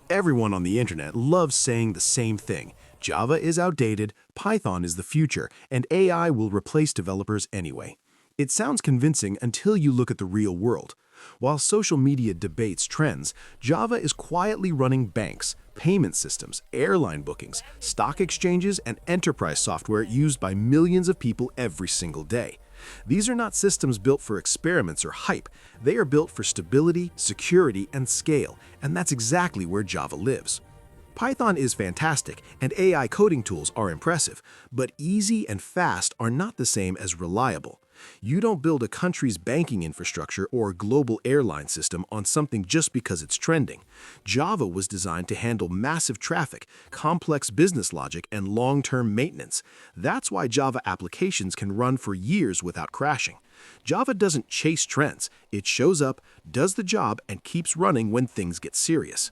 Everyone on the internet loves saying the same thing. Java is outdated, Python is the future, and AI will replace developers anyway. It sounds convincing until you look at the real world. While social media debates trends, Java is quietly running banks, payment systems, airline bookings, stock exchanges, and enterprise software used by millions of people every single day. These are not systems built for experiments or hype. They are built for stability, security, and scale, and that's exactly where Java lives. Python is fantastic, and AI coding tools are impressive, but easy and fast are not the same as reliable. You don't build a country's banking infrastructure or a global airline system on something just because it's trending. Java was designed to handle massive traffic, complex business logic, and long-term maintenance. That's why Java applications can run for years without crashing. Java doesn't chase trends. It shows up, does the job, and keeps running when things get serious.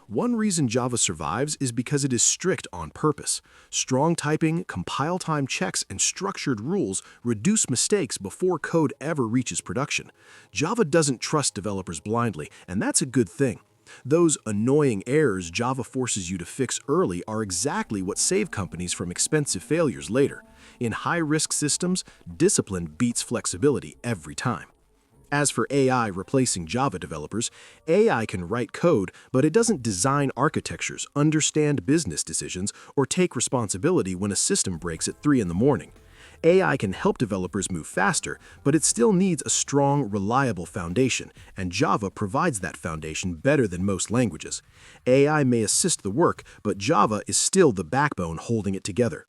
One reason Java survives is because it is strict on purpose. Strong typing, compile time checks, and structured rules reduce mistakes before code ever reaches production. Java doesn't trust developers blindly, and that's a good thing. Those annoying errors Java forces you to fix early are exactly what save companies from expensive failures later. In high-risk systems, discipline beats flexibility every time. As for AI replacing Java developers, AI can write code, but it doesn't design architectures, understand business decisions, or take responsibility when a system breaks at 3 in the morning. AI can help developers move faster, but it still needs a strong, reliable foundation, and Java provides that foundation better than most languages. AI may assist the work, but Java is still the backbone holding it together.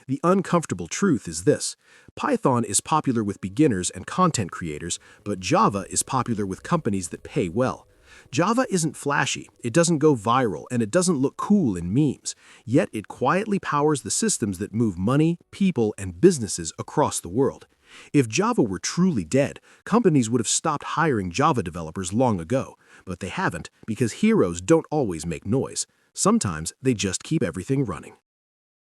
The uncomfortable truth is this: Python is popular with beginners and content creators, but Java is popular with companies that pay well. Java isn't flashy, it doesn't go viral, and it doesn't look cool in memes. Yet it quietly powers the systems that move money, people, and businesses across the world. If Java were truly dead, companies would have stopped hiring Java developers long ago. But they haven't, because heroes don't always make noise. Sometimes they just keep everything running.